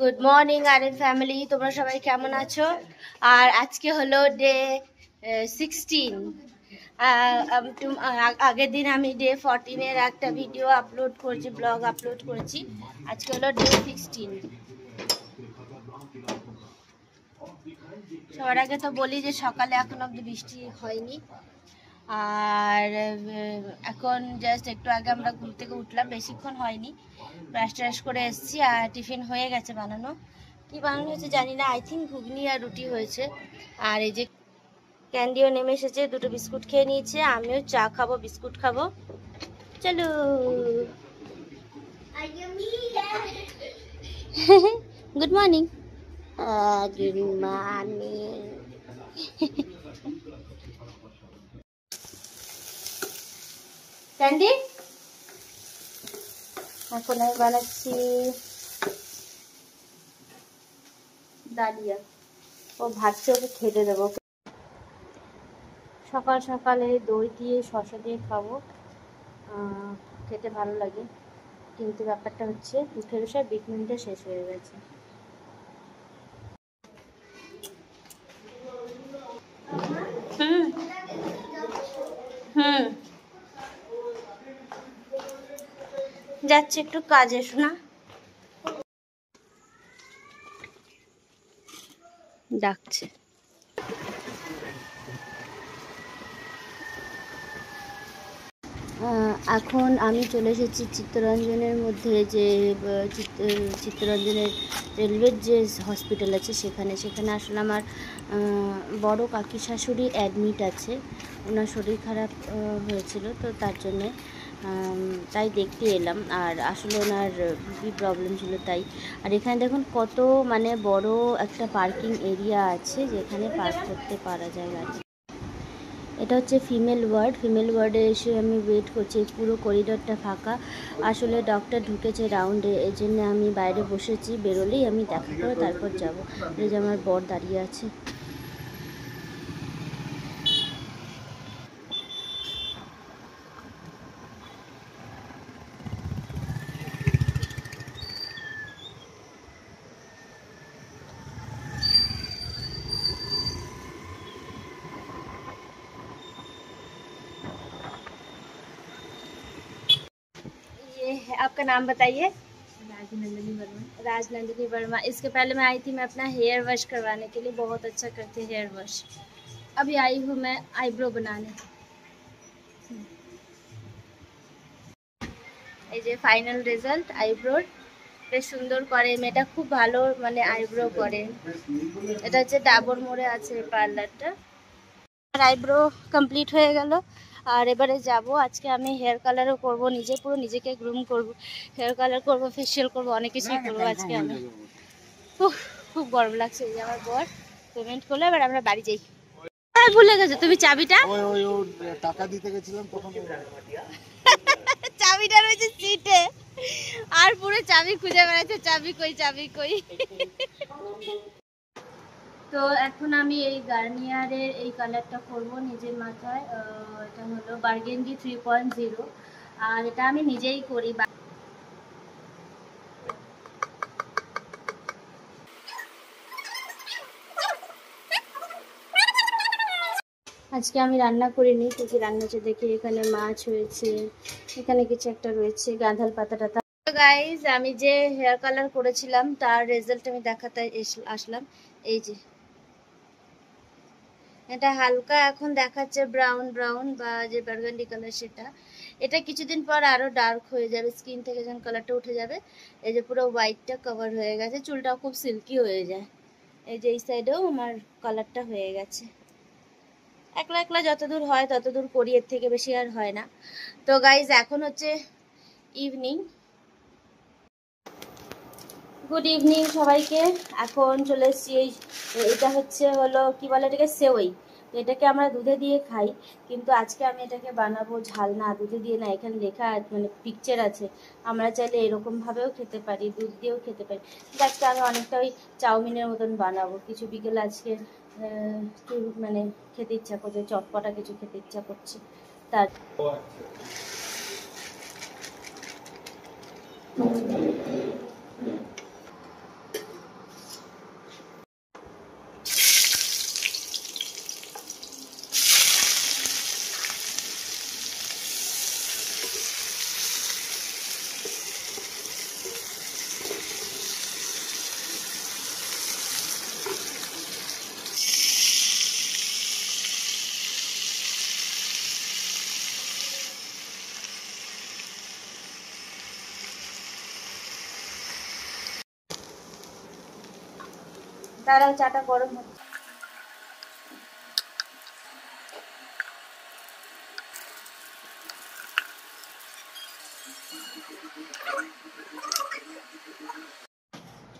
Good morning R family, তোমরা সবাই কেমন আছো? আর আজকে হলো ডে 16। আগের দিন আমি ডে 14-এর একটা ভিডিও আপলোড করেছি, ব্লগ আপলোড করেছি। আজকে হলো ডে 16। সবার আগে তো বলি যে সকালে এখন অব্দি বৃষ্টি হয়নি। আর এখন জাস্ট একটু আগে আমরা ঘুম থেকে উঠলাম, বেশিক্ষণ হয়নি। ব্রাশ ট্রাশ করে এসেছি আর টিফিন হয়ে গেছে বানানো। কি বানানো হয়েছে জানি না, আই থিঙ্ক ঘুগনি আর রুটি হয়েছে। আর এই যে ক্যান্ডিও নেমে এসেছে, দুটো বিস্কুট খেয়ে নিয়েছে, আমিও চা খাবো, বিস্কুট খাবো। চলো good morning. Good morning. Candy, এখন আমি বানাচ্ছি ডালিয়া। ও ভাবছে ওকে খেতে দেবো। সকাল সকালে দই দিয়ে শসা দিয়ে খাবো, খেতে ভালো লাগে। কিন্তু ব্যাপারটা হচ্ছে দুধের বিষয় 20 মিনিটে শেষ হয়ে গেছে। হুম হুম যাচ্ছে একটু কাজে, শোনা ডাকছে। এখন আমি চলে এসেছি চিত্তরঞ্জনের মধ্যে, যে চিত্তরঞ্জনের রেলওয়ের যে হসপিটাল আছে সেখানে আসলে আমার বড় কাকি শাশুড়ি অ্যাডমিট আছে। ওনার শরীর খারাপ হয়েছিল, তো তার জন্যে তাই দেখতে এলাম। আর আসলে ওনার খুবই প্রবলেম ছিল তাই। আর এখানে দেখুন কত মানে বড় একটা পার্কিং এরিয়া আছে, যেখানে পার্ক করতে পারা যায় গাড়ি। এটা হচ্ছে ফিমেল ওয়ার্ডে এসে আমি ওয়েট করছি। পুরো করিডোরটা ফাঁকা। আসলে ডক্টর ঢুকেছে রাউন্ডে, এই জন্য আমি বাইরে বসেছি। বেরোলেই আমি দেখা করে তারপর যাব। এই যে আমার বর দাঁড়িয়ে আছে। आपका नाम बताइए? राजनंदिनी वर्मा। इसके पहले मैं आई थी, मैं अपना हेयर वॉश करवाने के लिए। बहुत अच्छा करते हैं हेयर वॉश। अभी आई हूँ मैं आईब्रो बनाने। এই যে ফাইনাল রেজাল্ট আইব্রোর। বেশ সুন্দর করে মেয়েটা, খুব ভালো মানে আইব্রো করে। এটা হচ্ছে ডাবর মোড়ে আছে পার্লারটা। আর আইব্রো কমপ্লিট হয়ে গেল। আর এবারে যাব, আজকে আমি হেয়ার কালারও করব, নিজে পুরো নিজেকে গ্রুম করব, হেয়ার কালার করব, ফেসিয়াল করব, অনেক কিছুই করবো আজকে আমি। খুব গরম লাগছে। এই যে আমার বর পেমেন্ট করলো, এবার আমরা বাড়ি যাই। ভুলে গেছো তুমি চাবিটা? টাকা দিতে গেছিলাম তখন চাবিটা রয়েছে সিটে, আর পুরো চাবি খুঁজে বেড়াচ্ছে, চাবি কই। তো এখন আমি এই গার্নিয়ারের এই কালারটা করব নিজের মাথায়। এটা হলো বার্গেন্ডি 3.0, আর এটা আমি নিজেই করি। আজকে আমি রান্না করিনি, কি রান্না হচ্ছে দেখি। এখানে মাছ হয়েছে, এখানে কিছু একটা রয়েছে, গাঁধাল পাতা টাতা। গাইজ, আমি যে হেয়ার কালার করেছিলাম তার রেজাল্ট আমি দেখাতে আসলাম। এই যে এটা হালকা এখন দেখাচ্ছে ব্রাউন বা যে বার্গান্ডি কালার সেটা। এটা কিছুদিন পর আরো ডার্ক হয়ে যাবে, স্কিন থেকে যখন কালারটা উঠে যাবে। এই যে পুরো হোয়াইটটা কভার হয়ে গেছে, চুলটাও খুব সিল্কি হয়ে যায়। এই যে এই সাইডেও আমার কালারটা হয়ে গেছে। একলা যতদূর হয় ততদূর করি, এর থেকে বেশি আর হয় না। তো গাইজ, এখন হচ্ছে ইভিনিং। গুড ইভিনিং সবাইকে। এখন চলে এসেছি এটা হলো কি বলে এটাকে, সেওই। তো এটাকে আমরা দুধে দিয়ে খাই, কিন্তু আজকে আমি এটাকে বানাবো ঝাল না, দুধে দিয়ে না। এখানে লেখা মানে পিকচার আছে, আমরা চাইলে এরকম ভাবেও খেতে পারি, দুধ দিয়েও খেতে পারি। কিন্তু আজকে আমি অনেকটা ওই চাউমিনের মতন বানাবো। কিছু বিকেল আজকে মানে খেতে ইচ্ছা করছে, চটপটা কিছু খেতে ইচ্ছা করছে। তার তারাও চাটা গরম হচ্ছে।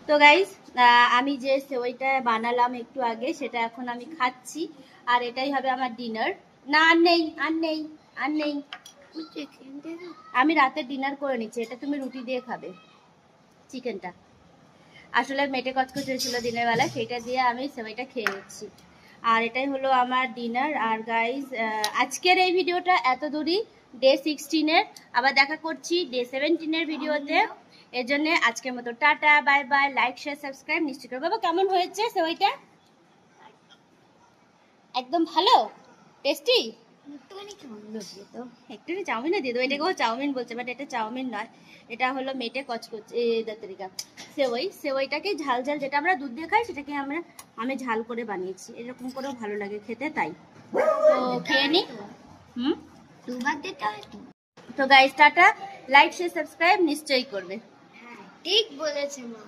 তো গাইস, আমি যে সেওইটা বানালাম একটু আগে সেটা এখন আমি খাচ্ছি, আর এটাই হবে আমার ডিনার। না আর নেই, আর নেই, আর নেই। আমি রাতে ডিনার করে নিচ্ছি, এটা তুমি রুটি দিয়ে খাবে। চিকেনটা আসলে মেটে কচকচ হয়েছিল দিনের বেলা, সেটা দিয়ে আমি সেওইটা খেয়ে নিচ্ছি। আর এটাই হলো আমার ডিনার। আর গাইস, আজকের এই ভিডিওটা এত দূরই, ডে 16-এর। আবার দেখা করছি ডে 17-এর ভিডিওতে। এর জন্য আজকের মতো tata, bye bye. Like, share, subscribe নিশ্চয় করো। বাবা কেমন হয়েছে সেওইটা? একদম ভালো, টেস্টি। একটু চাউমিনে দিয়ে দেবো। এটাকেও চাউমিন বলছে, বাট এটা চাউমিন নয়, এটা হলো মেটে কচকচ দাতরিকা সেওই। সেওইটাকে ঝাল ঝাল, যেটা আমরা দুধ দিয়ে খাই সেটাকে আমি ঝাল করে বানিয়েছি, এরকম করেও ভালো লাগে খেতে, তাই তো খেয়ে নি। তো guys tata, like share subscribe নিশ্চয়ই করবে। ঠিক বলেছে মা।